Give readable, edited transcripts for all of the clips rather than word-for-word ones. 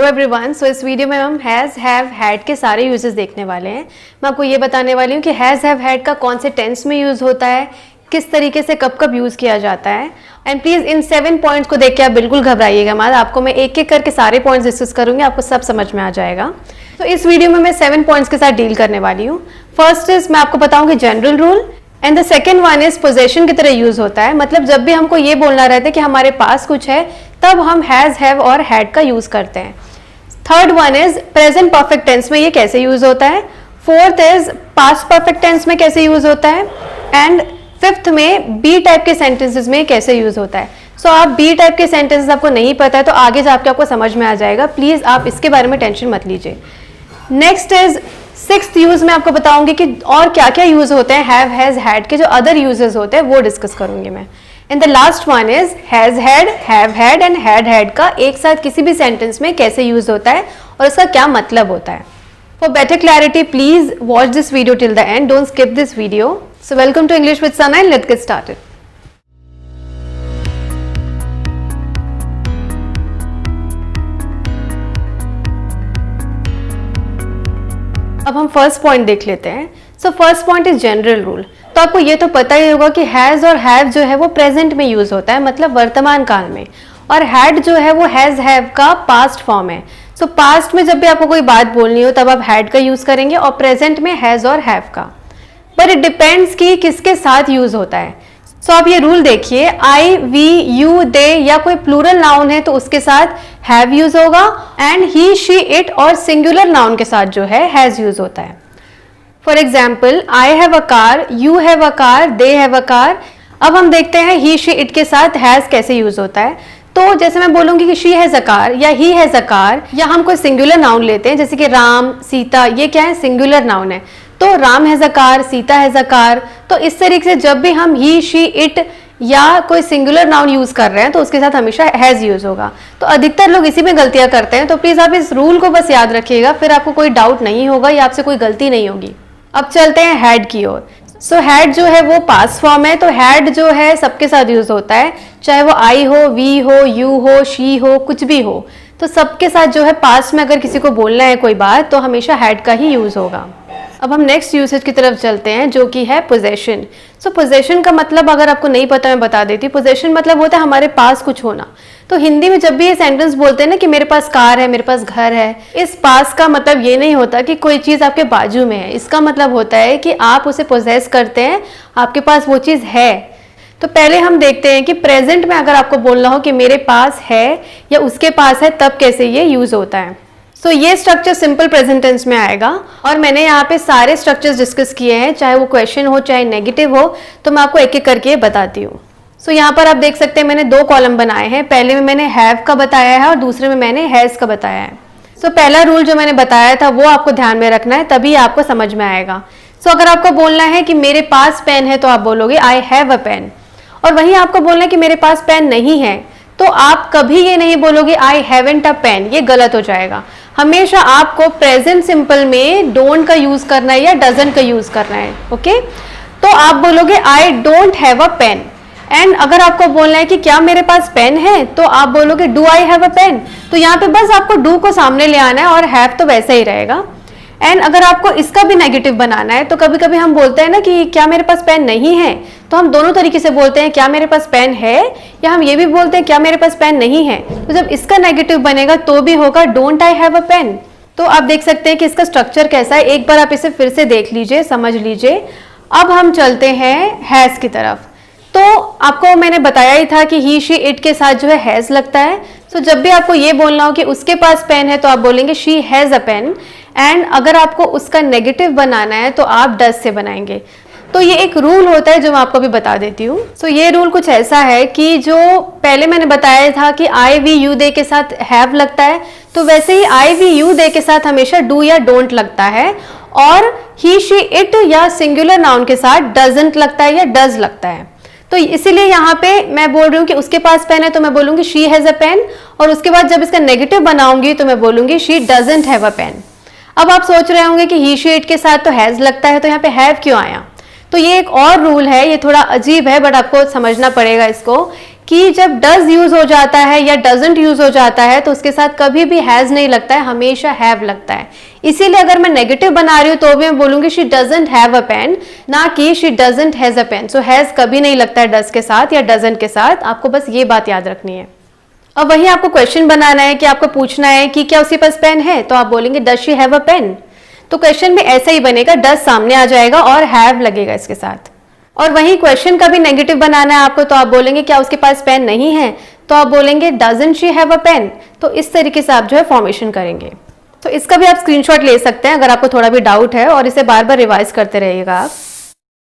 Hello everyone, सो इस video में हम हैज़ हैव हैड के सारे यूजेस देखने वाले हैं। मैं आपको ये बताने वाली हूँ कि हैज़ हैव हैड का कौन से टेंस में यूज़ होता है, किस तरीके से कब कब यूज़ किया जाता है। एंड प्लीज़ इन 7 पॉइंट्स को देख के आप बिल्कुल घबराइएगा मत। आपको मैं एक एक करके सारे पॉइंट्स डिस्कस करूँगी, आपको सब समझ में आ जाएगा। तो इस वीडियो में मैं 7 पॉइंट्स के साथ डील करने वाली हूँ। फर्स्ट इज मैं आपको बताऊँगी general rule, and the second one is possession की तरह यूज होता है। मतलब जब भी हमको ये बोलना रहता है कि हमारे पास कुछ है, तब हम हैज हैव और हैड का यूज करते हैं। Third one is present perfect tense में ये कैसे यूज होता है। Fourth is past perfect tense में कैसे यूज होता है। एंड फिफ्थ में बी टाइप के सेंटेंसेस में कैसे यूज होता है। सो आप बी टाइप के सेंटेंसेस आपको नहीं पता है तो आगे जाके आपको समझ में आ जाएगा। प्लीज आप इसके बारे में टेंशन मत लीजिए। नेक्स्ट इज सिक्स्थ यूज में आपको बताऊंगी कि और क्या क्या यूज होते हैं हैव हैज हैड के, जो अदर यूजेस होते हैं वो डिस्कस करूंगी मैं। And the last one is has had, have had and had had का एक साथ किसी भी सेंटेंस में कैसे यूज होता है और उसका क्या मतलब होता है। For better clarity please watch this video till the end, don't skip this video. So welcome to English with Sana and let's get started. अब हम फर्स्ट पॉइंट देख लेते हैं। So first point is general rule. तो आपको ये तो पता ही होगा कि हैज और हैव जो है वो प्रेजेंट में यूज होता है, मतलब वर्तमान काल में, और हैड जो है वो हैज हैव का पास्ट फॉर्म है। सो पास्ट में जब भी आपको कोई बात बोलनी हो तब आप हैड का यूज करेंगे और प्रेजेंट में हैज और हैव का। पर इट डिपेंड्स कि किसके साथ यूज होता है। सो आप ये रूल देखिए, आई, वी, यू, दे या कोई प्लूरल नाउन है तो उसके साथ हैव यूज होगा, एंड ही, शी, इट और सिंगुलर नाउन के साथ जो है हैज यूज होता है। For example, I have a car, you have a car, they have a car. अब हम देखते हैं ही, शी, इट के साथ हैज कैसे यूज होता है। तो जैसे मैं बोलूंगी कि शी हैज अ कार या ही हैज अ कार, या हम कोई सिंगुलर नाउन लेते हैं जैसे कि राम, सीता, ये क्या है, सिंगुलर नाउन है। तो Ram has a car, Sita has a car. तो इस तरीके से जब भी हम ही, शी, इट या कोई सिंगुलर नाउन यूज कर रहे हैं तो उसके साथ हमेशा हैज यूज होगा। तो अधिकतर लोग इसी में गलतियां करते हैं, तो प्लीज आप इस रूल को बस याद रखिएगा, फिर आपको कोई डाउट नहीं होगा या आपसे कोई गलती नहीं होगी। अब चलते हैं हैड की ओर। सो हैड जो है वो पास्ट फॉर्म है, तो हैड जो है सबके साथ यूज होता है, चाहे वो आई हो, वी हो, यू हो, शी हो, कुछ भी हो। तो सबके साथ जो है पास्ट में अगर किसी को बोलना है कोई बात तो हमेशा हैड का ही यूज होगा। अब हम नेक्स्ट यूसेज की तरफ चलते हैं जो कि है पोजेशन। सो पोजेशन का मतलब अगर आपको नहीं पता मैं बता देती। पोजेशन मतलब होता है हमारे पास कुछ होना। तो हिंदी में जब भी ये सेंटेंस बोलते हैं ना कि मेरे पास कार है, मेरे पास घर है, इस पास का मतलब ये नहीं होता कि कोई चीज़ आपके बाजू में है। इसका मतलब होता है कि आप उसे पोजेस करते हैं, आपके पास वो चीज़ है। तो पहले हम देखते हैं कि प्रेजेंट में अगर आपको बोलना हो कि मेरे पास है या उसके पास है तब कैसे ये यूज होता है। सो ये स्ट्रक्चर सिंपल प्रेजेंट टेंस में आएगा और मैंने यहाँ पे सारे स्ट्रक्चर्स डिस्कस किए हैं, चाहे वो क्वेश्चन हो चाहे नेगेटिव हो, तो मैं आपको एक एक करके बताती हूँ। सो यहाँ पर आप देख सकते हैं मैंने 2 कॉलम बनाए हैं। पहले में मैंने हैव का बताया है और दूसरे में मैंने हैज का बताया है। सो पहला रूल जो मैंने बताया था वो आपको ध्यान में रखना है, तभी आपको समझ में आएगा। सो अगर आपको बोलना है कि मेरे पास पेन है तो आप बोलोगे आई हैव अ पेन, और वहीं आपको बोलना है कि मेरे पास पेन नहीं है तो आप कभी ये नहीं बोलोगे आई हैवंट अ पेन, ये गलत हो जाएगा। हमेशा आपको प्रेजेंट सिंपल में डोंट का यूज करना है या डजंट का यूज करना है। ओके, तो आप बोलोगे I don't have a pen. And अगर आपको बोलना है कि क्या मेरे पास पेन है तो आप बोलोगे do I have a pen. तो यहाँ पे बस आपको डू को सामने ले आना है और हैव तो वैसे ही रहेगा। एंड अगर आपको इसका भी नेगेटिव बनाना है तो कभी कभी हम बोलते हैं ना कि क्या मेरे पास पेन नहीं है, तो हम दोनों तरीके से बोलते हैं क्या मेरे पास पेन है, या हम ये भी बोलते हैं क्या मेरे पास पेन नहीं है। तो जब इसका नेगेटिव बनेगा तो भी होगा don't I have a pen. तो आप देख सकते हैं कि इसका स्ट्रक्चर कैसा है, एक बार आप इसे फिर से देख लीजिए, समझ लीजिए। अब हम चलते हैं हैज की तरफ। तो आपको मैंने बताया ही था कि ही, शी, इट के साथ जो है हैज लगता है। तो जब भी आपको ये बोलना हो कि उसके पास पेन है तो आप बोलेंगे she has a pen. And अगर आपको उसका नेगेटिव बनाना है तो आप डज से बनाएंगे। तो ये एक रूल होता है जो मैं आपको भी बता देती हूँ। सो ये रूल कुछ ऐसा है कि जो पहले मैंने बताया था कि आई, वी, यू, दे के साथ हैव लगता है, तो वैसे ही आई, वी, यू, दे के साथ हमेशा डू या डोंट लगता है, और ही, शी, इट या सिंगुलर नाउन के साथ डजंट लगता है या डज लगता है। तो इसीलिए यहाँ पे मैं बोल रही हूँ कि उसके पास पेन है तो मैं बोलूंगी शी हैज अ पेन, और उसके बाद जब इसका नेगेटिव बनाऊंगी तो मैं बोलूंगी she doesn't have a pen. अब आप सोच रहे होंगे कि ही, शी, इट के साथ तो हैज लगता है, तो यहाँ पे हैव क्यों आया। तो ये एक और रूल है, ये थोड़ा अजीब है बट आपको समझना पड़ेगा इसको, कि जब डज यूज हो जाता है या डजंट यूज हो जाता है तो उसके साथ कभी भी हैज नहीं लगता है, हमेशा हैव लगता है। इसीलिए अगर मैं नेगेटिव बना रही हूँ तो भी मैं बोलूंगी she doesn't have a pen, ना कि she doesn't has a pen. So has कभी नहीं लगता है डज के साथ या डजंट के साथ, आपको बस ये बात याद रखनी है। अब वही आपको क्वेश्चन बनाना है कि आपको पूछना है कि क्या उसके पास पेन है, तो आप बोलेंगे does she have a pen. तो क्वेश्चन भी ऐसा ही बनेगा, डज सामने आ जाएगा और हैव लगेगा इसके साथ। और वही क्वेश्चन का भी नेगेटिव बनाना है आपको, तो आप बोलेंगे क्या उसके पास पेन नहीं है, तो आप बोलेंगे doesn't she have a pen. तो इस तरीके से आप जो है फॉर्मेशन करेंगे। तो इसका भी आप स्क्रीनशॉट ले सकते हैं अगर आपको थोड़ा भी डाउट है, और इसे बार बार रिवाइज करते रहिएगा आप।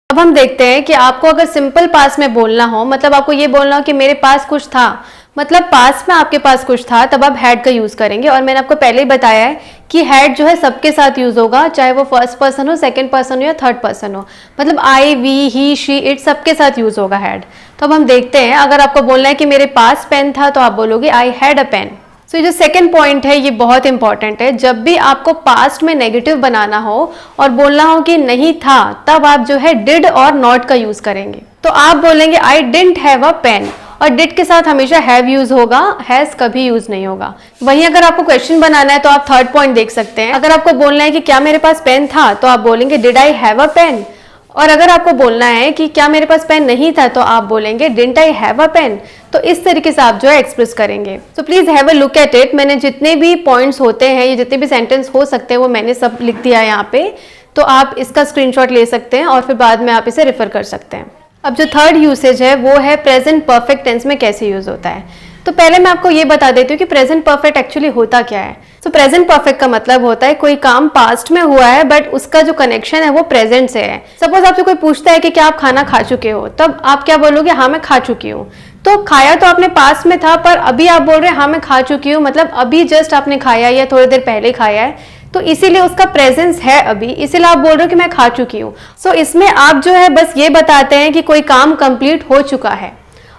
अब हम देखते हैं कि आपको अगर सिंपल पास में बोलना हो, मतलब आपको ये बोलना हो कि मेरे पास कुछ था, मतलब पास में आपके पास कुछ था, तब आप हैड का यूज करेंगे। और मैंने आपको पहले ही बताया है कि हैड जो है सबके साथ यूज होगा, चाहे वो फर्स्ट पर्सन हो, सेकंड पर्सन हो या थर्ड पर्सन हो, मतलब आई, वी, ही, शी, इट सबके साथ यूज होगा हैड। तो अब हम देखते हैं, अगर आपको बोलना है कि मेरे पास पेन था, तो आप बोलोगे आई हैड अ पेन। तो ये जो सेकंड पॉइंट है ये बहुत इंपॉर्टेंट है। जब भी आपको पास्ट में नेगेटिव बनाना हो और बोलना हो कि नहीं था, तब आप जो है डिड और नॉट का यूज करेंगे। तो आप बोलेंगे I didn't have a pen, और डिड के साथ हमेशा हैव यूज होगा, हैज कभी यूज नहीं होगा। वहीं अगर आपको क्वेश्चन बनाना है तो आप थर्ड पॉइंट देख सकते हैं। अगर आपको बोलना है कि क्या मेरे पास पेन था, तो आप बोलेंगे did I have a pen. और अगर आपको बोलना है कि क्या मेरे पास पेन नहीं था, तो आप बोलेंगे didn't I have a pen. तो इस तरीके से आप जो है एक्सप्रेस करेंगे। तो please have a look at it. मैंने जितने भी पॉइंट्स होते हैं, ये जितने भी सेंटेंस हो सकते हैं, वो मैंने सब लिख दिया है यहाँ पे। तो आप इसका स्क्रीनशॉट ले सकते हैं और फिर बाद में आप इसे रेफर कर सकते हैं। अब जो थर्ड यूसेज है वो है प्रेजेंट परफेक्ट टेंस में कैसे यूज होता है। तो पहले मैं आपको ये बता देती हूँ कि प्रेजेंट परफेक्ट एक्चुअली होता क्या है। तो प्रेजेंट परफेक्ट का मतलब होता है कोई काम पास्ट में हुआ है बट उसका जो कनेक्शन है वो प्रेजेंट से है। सपोज आपसे कोई पूछता है कि क्या आप खाना खा चुके हो, तब आप क्या बोलोगे, हाँ मैं खा चुकी हूँ। तो खाया तो आपने पास्ट में था, पर अभी आप बोल रहे हैं हाँ मैं खा चुकी हूँ, मतलब अभी जस्ट आपने खाया या थोड़ी देर पहले खाया है, तो इसीलिए उसका प्रेजेंस है अभी, इसीलिए आप बोल रहे हो कि मैं खा चुकी हूँ। सो इसमें आप जो है बस ये बताते हैं कि कोई काम कंप्लीट हो चुका है,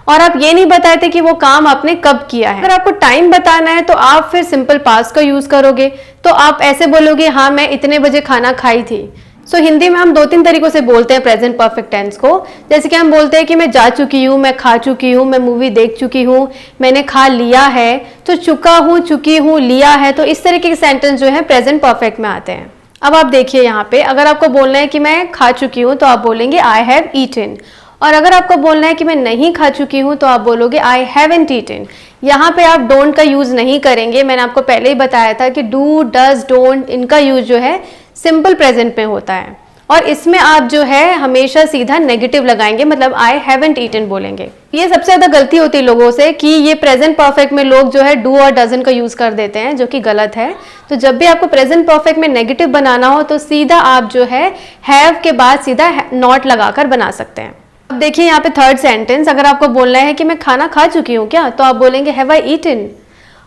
और आप ये नहीं बताते कि वो काम आपने कब किया है। अगर आपको टाइम बताना है तो आप फिर सिंपल पास्ट का यूज करोगे। तो आप ऐसे बोलोगे हाँ मैं इतने बजे खाना खाई थी। सो हिंदी में हम 2-3 तरीकों से बोलते हैं प्रेजेंट परफेक्ट टेंस को। जैसे कि हम बोलते हैं कि मैं जा चुकी हूँ, मैं खा चुकी हूँ, मैं मूवी देख चुकी हूँ, मैंने खा लिया है। तो चुका हूँ, चुकी हूँ, लिया है, तो इस तरीके के सेंटेंस जो है प्रेजेंट परफेक्ट में आते हैं। अब आप देखिए यहाँ पे, अगर आपको बोलना है कि मैं खा चुकी हूँ, तो आप बोलेंगे आई हैव ईटन। और अगर आपको बोलना है कि मैं नहीं खा चुकी हूँ, तो आप बोलोगे आई हैवंट ईटन। यहाँ पे आप डोंट का यूज नहीं करेंगे। मैंने आपको पहले ही बताया था कि डू, डज, डोंट, इनका यूज जो है सिंपल प्रेजेंट में होता है, और इसमें आप जो है हमेशा सीधा नेगेटिव लगाएंगे, मतलब आई हैवंट ईटन बोलेंगे। ये सबसे ज्यादा गलती होती है लोगों से कि ये प्रेजेंट परफेक्ट में लोग जो है डू और डजन का यूज कर देते हैं, जो कि गलत है। तो जब भी आपको प्रेजेंट परफेक्ट में नेगेटिव बनाना हो तो सीधा आप जो है हैव के बाद सीधा नॉट लगाकर बना सकते हैं। अब देखिए यहाँ पे थर्ड सेंटेंस, अगर आपको बोलना है कि मैं खाना खा चुकी हूँ क्या, तो आप बोलेंगे हैव आई ईटन।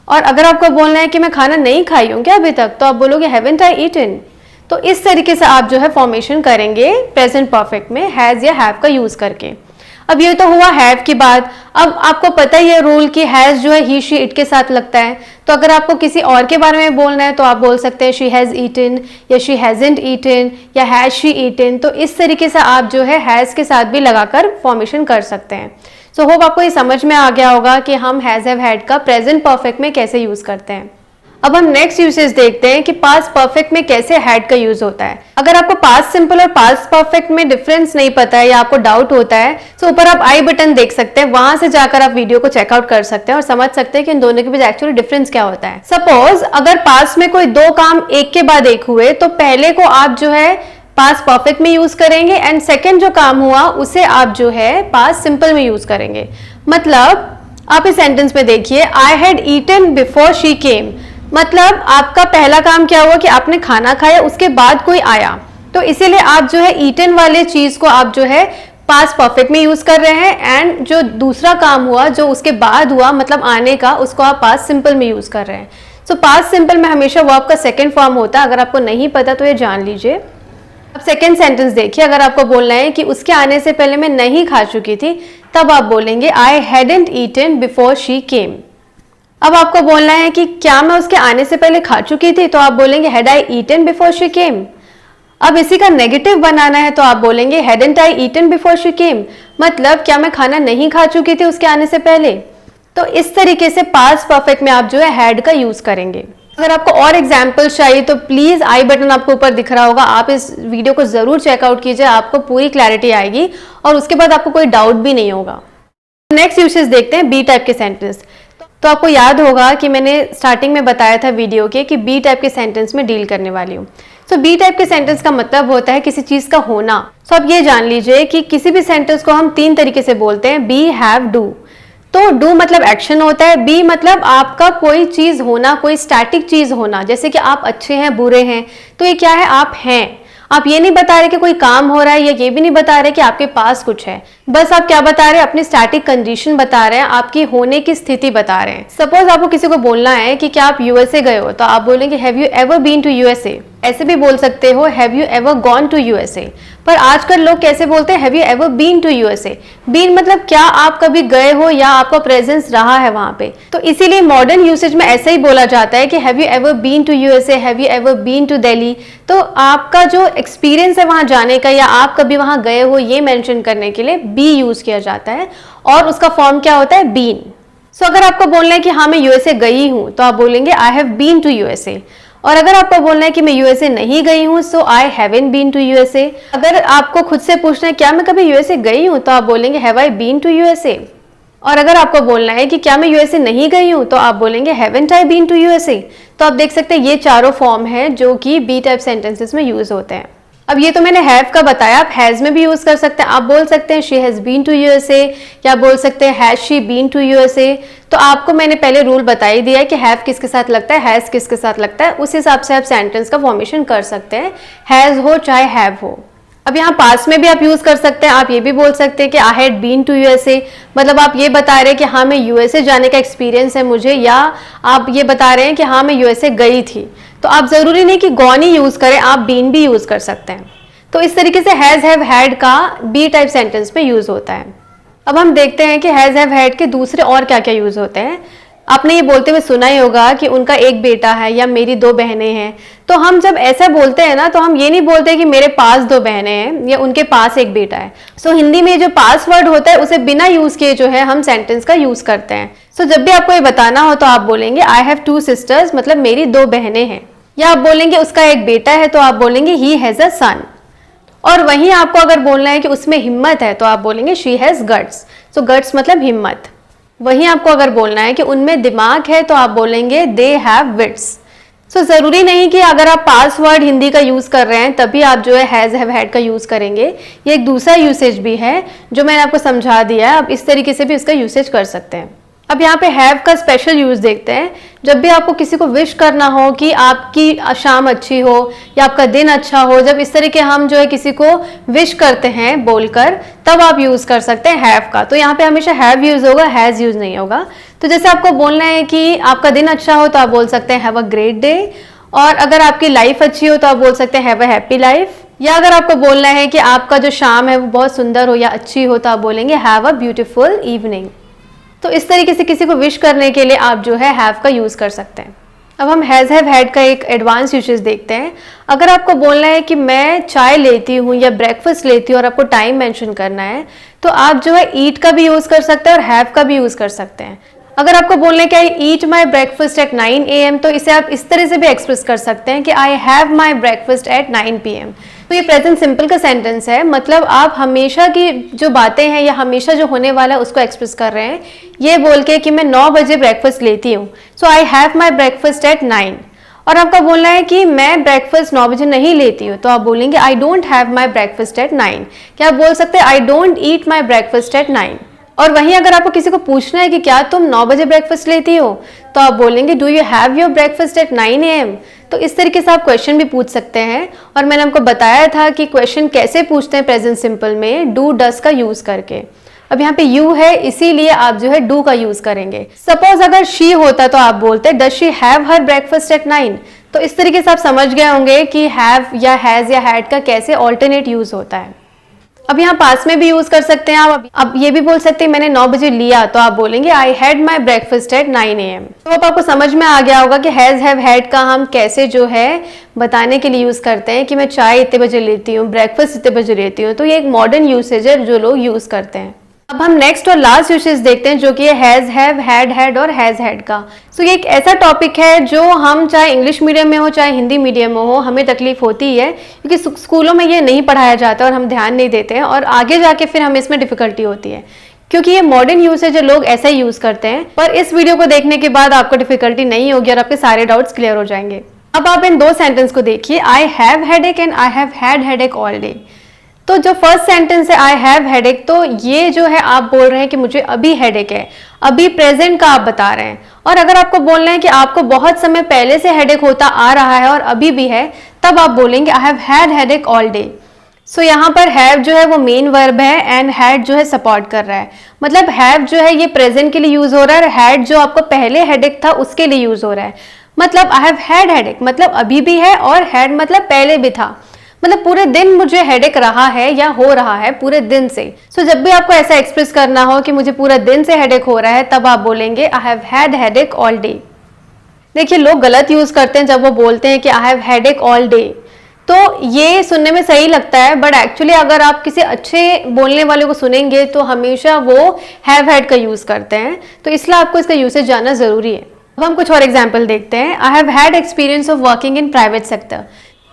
और अगर आपको बोलना है कि मैं खाना नहीं खाई हूँ क्या अभी तक, तो आप बोलोगे हैवंट आई ईटन। तो इस तरीके से आप जो है फॉर्मेशन करेंगे प्रेजेंट परफेक्ट में हैज या हैव का यूज करके। अब ये तो हुआ हैव की बात। अब आपको पता ही है रूल कि हैज जो है ही, शी, इट के साथ लगता है। तो अगर आपको किसी और के बारे में बोलना है तो आप बोल सकते हैं शी हैज ईटन, या शी हैजंट ईटन, या हैज शी ईटन। तो इस तरीके से आप जो है हैज के साथ भी लगाकर फॉर्मेशन कर सकते हैं। सो होप आपको ये समझ में आ गया होगा कि हम हैज, हैव, हैड का प्रेजेंट परफेक्ट में कैसे यूज करते हैं। अब हम नेक्स्ट यूसेज देखते हैं कि पास्ट परफेक्ट में कैसे हैड का यूज होता है। अगर आपको पास्ट सिंपल और पास्ट परफेक्ट में डिफरेंस नहीं पता है या आपको डाउट होता है, तो ऊपर आप आई बटन देख सकते हैं, वहां से जाकर आप वीडियो को चेकआउट कर सकते हैं और समझ सकते हैं कि इन दोनों के बीच एक्चुअली डिफरेंस क्या होता है। सपोज अगर पास्ट में कोई दो काम एक के बाद एक हुए, तो पहले को आप जो है पास्ट परफेक्ट में यूज करेंगे, एंड सेकेंड जो काम हुआ उसे आप जो है पास्ट सिंपल में यूज करेंगे। मतलब आप इस सेंटेंस में देखिए, I had eaten before she came. मतलब आपका पहला काम क्या हुआ कि आपने खाना खाया, उसके बाद कोई आया, तो इसीलिए आप जो है ईटन वाले चीज को आप जो है पास्ट परफेक्ट में यूज कर रहे हैं, एंड जो दूसरा काम हुआ जो उसके बाद हुआ मतलब आने का, उसको आप पास्ट सिंपल में यूज कर रहे हैं। सो पास्ट सिंपल में हमेशा वर्ब का सेकेंड फॉर्म होता है। अगर आपको नहीं पता तो ये जान लीजिए। अब सेकेंड सेंटेंस देखिए, अगर आपको बोलना है कि उसके आने से पहले मैं नहीं खा चुकी थी, तब आप बोलेंगे I hadn't eaten before she came. अब आपको बोलना है कि क्या मैं उसके आने से पहले खा चुकी थी, तो आप बोलेंगे had I eaten before she came. अब इसी का नेगेटिव बनाना है तो आप बोलेंगे hadn't I eaten before she came, मतलब क्या मैं खाना नहीं खा चुकी थी उसके आने से पहले। तो इस तरीके से पास्ट परफेक्ट में आप जो है हैड का यूज करेंगे। अगर आपको और एग्जाम्पल चाहिए तो प्लीज आई बटन आपको ऊपर दिख रहा होगा, आप इस वीडियो को जरूर चेकआउट कीजिए, आपको पूरी क्लैरिटी आएगी और उसके बाद आपको कोई डाउट भी नहीं होगा। नेक्स्ट यूसेज देखते हैं बी टाइप के सेंटेंस। तो आपको याद होगा कि मैंने स्टार्टिंग में बताया था वीडियो के कि बी टाइप के सेंटेंस में डील करने वाली हूँ। तो बी टाइप के सेंटेंस का मतलब होता है किसी चीज का होना। तो आप ये जान लीजिए कि किसी भी सेंटेंस को हम 3 तरीके से बोलते हैं, बी, हैव, डू। तो डू मतलब एक्शन होता है, बी मतलब आपका कोई चीज होना, कोई स्टैटिक चीज होना, जैसे कि आप अच्छे हैं, बुरे हैं, तो ये क्या है, आप हैं। आप ये नहीं बता रहे कि कोई काम हो रहा है, या ये भी नहीं बता रहे कि आपके पास कुछ है, बस आप क्या बता रहे हैं, अपनी स्टैटिक कंडीशन बता रहे हैं, आपकी होने की स्थिति बता रहे हैं। सपोज आपको किसी को बोलना है कि क्या आप यूएसए गए हो, तो आप बोलेंगे have you ever been to USA. ऐसे भी बोल सकते हो have you ever gone to USA. पर आजकल लोग कैसे बोलते हैं, have you ever been to USA. Been मतलब क्या आप कभी गए हो या आपका प्रेजेंस रहा है वहां पे। तो इसीलिए मॉडर्न यूसेज में ऐसे ही बोला जाता है कि have you ever been to USA, have you ever been to Delhi. तो आपका जो एक्सपीरियंस है वहां जाने का, या आप कभी वहां गए हो, ये मेंशन करने के लिए बी यूज किया जाता है, और उसका फॉर्म क्या होता है, बीन। सो अगर आपको बोलना है कि हाँ मैं यूएसए गई हूं, तो आप बोलेंगे I have been to USA. और अगर आपको बोलना है कि मैं यूएसए नहीं गई हूं, so I haven't been to USA. अगर आपको खुद से पूछना है क्या मैं कभी यूएसए गई हूं, तो आप बोलेंगे have I been to USA. और अगर आपको बोलना है कि क्या मैं यूएसए नहीं गई हूं, तो आप बोलेंगे haven't I been to USA. तो आप देख सकते हैं ये चारों फॉर्म है जो कि बी टाइप सेंटेंसेस में यूज होते हैं। अब ये तो मैंने हैव का बताया, आप हैज में भी यूज कर सकते हैं। आप बोल सकते हैं she has been to USA, या बोल सकते हैं has she been to USA. तो आपको मैंने पहले रूल बता ही दिया है कि हैव किसके साथ लगता है, हैज किसके साथ लगता है, उस हिसाब से आप सेंटेंस का फॉर्मेशन कर सकते हैं, हैज हो चाहे हैव हो। अब यहाँ पास में भी आप यूज कर सकते हैं, आप ये भी बोल सकते हैं कि I had been to USA, मतलब आप ये बता रहे हैं कि हाँ मैं यूएसए जाने का एक्सपीरियंस है मुझे, या आप ये बता रहे हैं कि हाँ मैं यूएसए गई थी। तो आप जरूरी नहीं कि गॉन ही यूज करें, आप बीन भी यूज कर सकते हैं। तो इस तरीके से हैज, हैव, हैड का बी टाइप सेंटेंस में यूज होता है। अब हम देखते हैं कि हैज, हैव, हैड के दूसरे और क्या क्या यूज होते हैं। आपने ये बोलते हुए सुना ही होगा कि उनका एक बेटा है या मेरी 2 बहनें हैं। तो हम जब ऐसा बोलते हैं ना, तो हम ये नहीं बोलते कि मेरे पास 2 बहनें हैं या उनके पास एक बेटा है। सो हिंदी में जो पास वर्ड होता है उसे बिना यूज किए जो है हम सेंटेंस का यूज करते हैं। सो जब भी आपको ये बताना हो तो आप बोलेंगे आई हैव 2 सिस्टर्स, मतलब मेरी 2 बहनें हैं। या आप बोलेंगे उसका एक बेटा है, तो आप बोलेंगे ही हैज अ सन। और वहीं आपको अगर बोलना है कि उसमें हिम्मत है, तो आप बोलेंगे she has guts. So guts मतलब हिम्मत। वहीं आपको अगर बोलना है कि उनमें दिमाग है, तो आप बोलेंगे दे हैव विट्स। सो जरूरी नहीं कि अगर आप पास वर्ड हिंदी का यूज कर रहे हैं तभी आप जो है हैज, हैव, हैड का यूज करेंगे। ये एक दूसरा यूसेज भी है जो मैंने आपको समझा दिया है, आप इस तरीके से भी इसका यूसेज कर सकते हैं। अब यहाँ पे हैव का स्पेशल यूज देखते हैं। जब भी आपको किसी को विश करना हो कि आपकी शाम अच्छी हो या आपका दिन अच्छा हो, जब इस तरह के हम जो है किसी को विश करते हैं बोलकर, तब आप यूज कर सकते हैं हैव का। तो यहाँ पे हमेशा हैव यूज होगा, हैज यूज नहीं होगा। तो जैसे आपको बोलना है कि आपका दिन अच्छा हो, तो आप बोल सकते हैं हैव अ ग्रेट डे। और अगर आपकी लाइफ अच्छी हो तो आप बोल सकते हैं हैव अ हैप्पी लाइफ। या अगर आपको बोलना है कि आपका जो शाम है वो बहुत सुंदर हो या अच्छी हो, तो आप बोलेंगे हैव अ ब्यूटीफुल इवनिंग। तो इस तरीके से किसी को विश करने के लिए आप जो है हैव का यूज कर सकते हैं। अब हम हैज, हैव, हैड का एक एडवांस यूसेज देखते हैं। अगर आपको बोलना है कि मैं चाय लेती हूँ या ब्रेकफास्ट लेती हूँ और आपको टाइम मेंशन करना है, तो आप जो है ईट का भी यूज कर सकते हैं और हैव का भी यूज कर सकते हैं। अगर आपको बोलना है कि आई ईट माई ब्रेकफास्ट एट 9 AM, तो इसे आप इस तरह से भी एक्सप्रेस कर सकते हैं कि आई have my breakfast at 9 PM। तो ये प्रेजेंट सिंपल का सेंटेंस है, मतलब आप हमेशा की जो बातें हैं या हमेशा जो होने वाला है उसको एक्सप्रेस कर रहे हैं। ये बोल के कि मैं 9 बजे ब्रेकफास्ट लेती हूँ, so I have my breakfast at 9। और आपका बोलना है कि मैं ब्रेकफास्ट 9 बजे नहीं लेती हूँ, तो आप बोलेंगे आई don't have my breakfast at 9। क्या आप बोल सकते हैं I don't eat my breakfast at 9। और वहीं अगर आपको किसी को पूछना है कि क्या तुम 9 बजे ब्रेकफास्ट लेती हो, तो आप बोलेंगे do you have your breakfast at 9 AM। तो इस तरीके से आप क्वेश्चन भी पूछ सकते हैं। और मैंने आपको बताया था कि क्वेश्चन कैसे पूछते हैं प्रेजेंट सिंपल में, डू डस का यूज करके। अब यहाँ पे यू है, इसीलिए आप जो है डू का यूज करेंगे। सपोज अगर शी होता तो आप बोलते does she have her breakfast at 9। तो इस तरीके से आप समझ गए होंगे कि हैव या हैज या हैड का कैसे ऑल्टरनेट यूज होता है। अब यहाँ पास में भी यूज कर सकते हैं आप। अब ये भी बोल सकते हैं मैंने 9 बजे लिया, तो आप बोलेंगे I had my breakfast at 9 AM। तो अब आपको समझ में आ गया होगा कि हैज हैव हैड का हम कैसे जो है बताने के लिए यूज करते हैं कि मैं चाय इतने बजे लेती हूँ, ब्रेकफास्ट इतने बजे लेती हूँ। तो ये एक मॉडर्न यूसेज है जो लोग यूज करते हैं। अब हम नेक्स्ट और लास्ट यूसेज देखते हैं जो कि हैज हैव हैड हैड और हैज हैड का। सो ये एक ऐसा टॉपिक है जो हम चाहे इंग्लिश मीडियम में हो चाहे हिंदी मीडियम में हो हमें तकलीफ होती है, क्योंकि स्कूलों में ये नहीं पढ़ाया जाता और हम ध्यान नहीं देते हैं, और आगे जाके फिर हमें इसमें डिफिकल्टी होती है क्योंकि ये मॉडर्न यूसेज है, लोग ऐसा ही यूज करते हैं। पर इस वीडियो को देखने के बाद आपको डिफिकल्टी नहीं होगी और आपके सारे डाउट्स क्लियर हो जाएंगे। अब आप इन दो सेंटेंस को देखिए, I have headache and I have had headache all day. तो जो फर्स्ट सेंटेंस है आई हैव हेडेक, तो ये जो है आप बोल रहे हैं कि मुझे अभी हेडेक है, अभी प्रेजेंट का आप बता रहे हैं। और अगर आपको बोलना है कि आपको बहुत समय पहले से हेडेक होता आ रहा है और अभी भी है, तब आप बोलेंगे I have had headache all day. So यहाँ पर हैव जो है वो मेन वर्ब है एंड हैड जो है सपोर्ट कर रहा है। मतलब हैव जो है ये प्रेजेंट के लिए यूज हो रहा है और हैड जो आपको पहले हेडेक था उसके लिए यूज हो रहा है। मतलब आई हैव हैड हेडेक मतलब अभी भी है, और हैड मतलब पहले भी था, मतलब पूरे दिन मुझे हेडेक रहा है या हो रहा है पूरे दिन से। सो जब भी आपको ऐसा एक्सप्रेस करना हो कि मुझे पूरा दिन से हेडेक हो रहा है, तब आप बोलेंगे I have had headache all day. देखिए लोग गलत यूज करते हैं जब वो बोलते हैं कि I have headache all day, तो ये सुनने में सही लगता है, बट एक्चुअली अगर आप किसी अच्छे बोलने वाले को सुनेंगे तो हमेशा वो हैव हैड का यूज करते हैं, तो इसलिए आपको इसका यूसेज जानना जरूरी है। अब हम कुछ और एग्जाम्पल देखते हैं। I have had experience of working in private sector.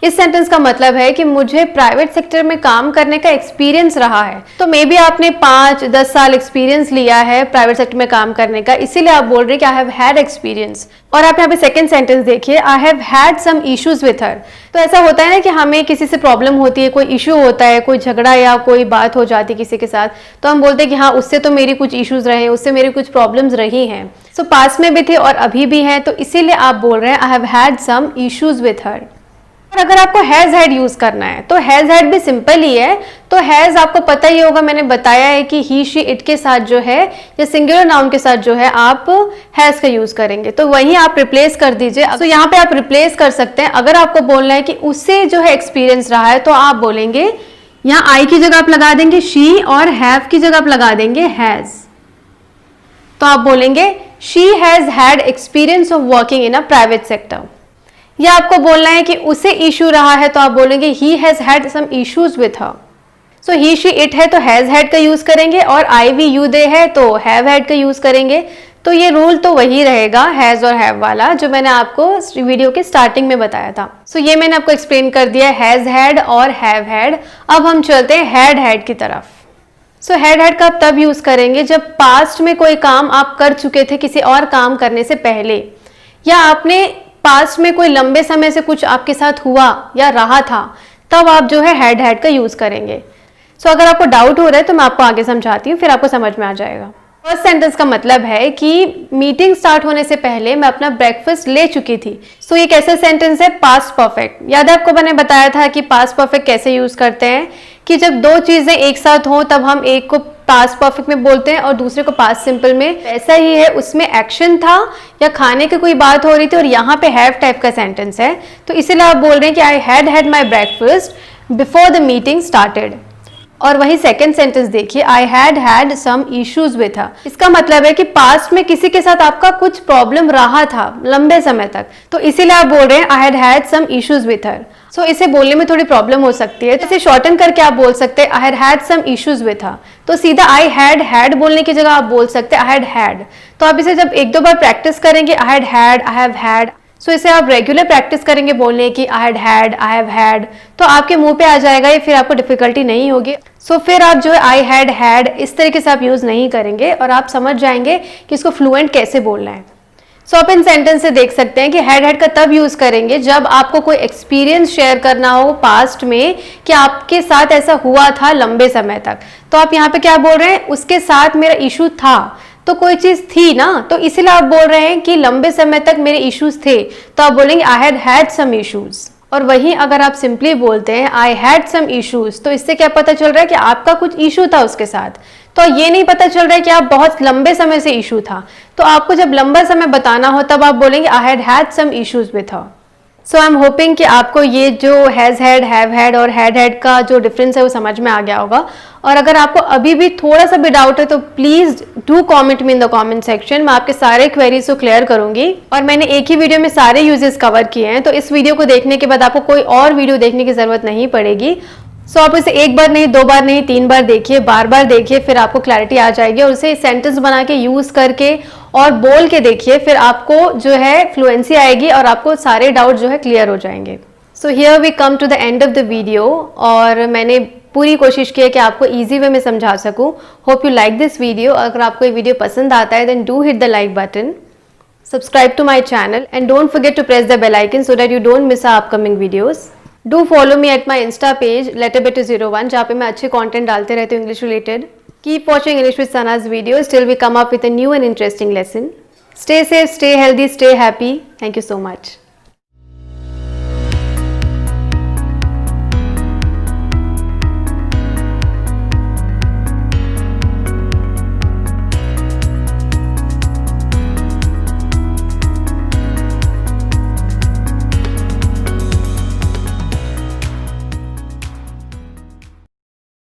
इस सेंटेंस का मतलब है कि मुझे प्राइवेट सेक्टर में काम करने का एक्सपीरियंस रहा है। तो मे बी आपने 5-10 साल एक्सपीरियंस लिया है प्राइवेट सेक्टर में काम करने का, इसीलिए आप बोल रहे हैं कि आई हैव हैड एक्सपीरियंस। और आप यहाँ पे सेकंड सेंटेंस देखिए, I have had some issues with her. तो ऐसा होता है ना कि हमें किसी से प्रॉब्लम होती है, कोई इशू होता है, कोई झगड़ा या कोई बात हो जाती है किसी के साथ, तो हम बोलते हैं कि हाँ उससे तो मेरी कुछ इश्यूज रहे, उससे मेरी कुछ प्रॉब्लम्स रही हैं। सो पास में भी थे और अभी भी हैं, तो इसीलिए आप बोल रहे हैं I have had some issues with her. और अगर आपको हैज हैड यूज करना है तो हैज हैड भी सिंपल ही है। तो हैज आपको पता ही होगा, मैंने बताया है कि ही शी इट के साथ जो है या सिंगुलर नाउन के साथ जो है आप हैज का यूज करेंगे, तो वहीं आप रिप्लेस कर दीजिए। तो यहाँ पे आप रिप्लेस कर सकते हैं। अगर आपको बोलना है कि उससे जो है एक्सपीरियंस रहा है, तो आप बोलेंगे यहाँ आई की जगह आप लगा देंगे शी और हैव की जगह आप लगा देंगे हैज। तो आप बोलेंगे she has had experience of working in a private sector. या आपको बोलना है कि उसे इशू रहा है, तो आप बोलेंगे he has had some issues with her. So he she it है तो हैज हैड का यूज करेंगे, और आई वी यू दे है तो हैव हैड का यूज करेंगे। तो ये रूल तो वही रहेगा हैज और हैव वाला, जो मैंने आपको वीडियो के स्टार्टिंग में बताया था। सो ये मैंने आपको एक्सप्लेन कर दिया हैज हैड और हैव हैड। अब हम चलते हैं हैड हैड की तरफ। सो हैड हैड का आप तब यूज करेंगे जब पास्ट में कोई काम आप कर चुके थे किसी और काम करने से पहले, या आपने पास्ट में कोई लंबे समय से कुछ आपके साथ हुआ या रहा था, तब आप जो है हैड हैड का यूज करेंगे। सो अगर आपको डाउट हो रहा है तो मैं आपको आगे समझाती हूँ, फिर आपको समझ में आ जाएगा। फर्स्ट सेंटेंस का मतलब है कि मीटिंग स्टार्ट होने से पहले मैं अपना ब्रेकफास्ट ले चुकी थी। सो ये कैसा सेंटेंस है? Past perfect. याद है आपको मैंने बताया था कि पास्ट परफेक्ट कैसे यूज करते हैं, कि जब दो चीजें एक साथ हों तब हम एक को पास्ट परफेक्ट में बोलते हैं और दूसरे को पास्ट सिंपल में। ऐसा ही है, उसमें एक्शन था या खाने की कोई बात हो रही थी और यहाँ पे हैव टाइप का सेंटेंस है, तो इसीलिए आप बोल रहे हैं कि I had had my breakfast before the meeting started. और वही सेकंड सेंटेंस देखिए, I had had some issues with her. इसका मतलब है कि पास्ट में किसी के साथ आपका कुछ प्रॉब्लम रहा था लंबे समय तक, तो इसीलिए आप बोल रहे हैं I had had some issues with her. So इसे बोलने में थोड़ी प्रॉब्लम हो सकती है, तो इसे शॉर्टन करके आप बोल सकते हैं I had had some issues with her. तो सीधा आई हैड बोलने की जगह आप बोल सकते हैं आई हैड हैड। तो आप इसे जब 1-2 बार प्रैक्टिस करेंगे I had had, I have had, so इसे आप रेगुलर प्रैक्टिस करेंगे बोलने की I had had, I have had, तो आपके मुंह पे आ जाएगा ये, फिर आपको डिफिकल्टी नहीं होगी। सो फिर आप जो है आई हैड इस तरीके से आप यूज नहीं करेंगे और आप समझ जाएंगे कि इसको फ्लुएंट कैसे बोलना है। सो आप इन सेंटेंस से देख सकते हैं कि हैड का तब यूज करेंगे जब आपको कोई एक्सपीरियंस शेयर करना हो पास्ट में कि आपके साथ ऐसा हुआ था लंबे समय तक। तो आप यहाँ पे क्या बोल रहे हैं, उसके साथ मेरा इशू था, तो कोई चीज थी ना, तो इसीलिए आप बोल रहे हैं कि लंबे समय तक मेरे इश्यूज थे, तो आप बोलेंगे I had had some issues. और वहीं अगर आप सिंपली बोलते हैं आई हैड सम इश्यूज, तो इससे क्या पता चल रहा है कि आपका कुछ इशू था उसके साथ, तो ये नहीं पता चल रहा है कि आप बहुत लंबे समय से इशू था। तो आपको जब लंबा समय बताना हो तब आप बोलेंगे I had had some issues with her. So I am hoping कि आपको ये जो हैज़ हैड और हैड का जो डिफरेंस है वो समझ में आ गया होगा। और अगर आपको अभी भी थोड़ा सा भी डाउट है तो please do comment me in the comment section. मैं आपके सारे क्वेरीज को क्लियर करूंगी। और मैंने एक ही वीडियो में सारे यूजेस कवर किए हैं, तो इस वीडियो को देखने के बाद आपको कोई और वीडियो देखने की ज़रूरत नहीं पड़ेगी। सो आप इसे एक बार नहीं, 2 बार नहीं, 3 बार देखिए, बार बार देखिए, फिर आपको क्लैरिटी आ जाएगी। और उसे सेंटेंस बना के यूज़ करके और बोल के देखिए, फिर आपको जो है फ्लुएंसी आएगी और आपको सारे डाउट जो है क्लियर हो जाएंगे। So here we come to the end of the video. और मैंने पूरी कोशिश की है कि आपको ईजी वे में समझा सकूं। Hope you like this video. अगर आपको ये वीडियो पसंद आता है then do hit the like button, subscribe to my channel and don't forget to press the bell icon so that you don't miss our upcoming videos. Do follow me at my insta page letterbit01, जहाँ पे मैं अच्छे content डालते रहती हूँ English related. Keep watching English with Sana's videos till we come up with a new and interesting lesson. Stay safe, stay healthy, stay happy. Thank you so much.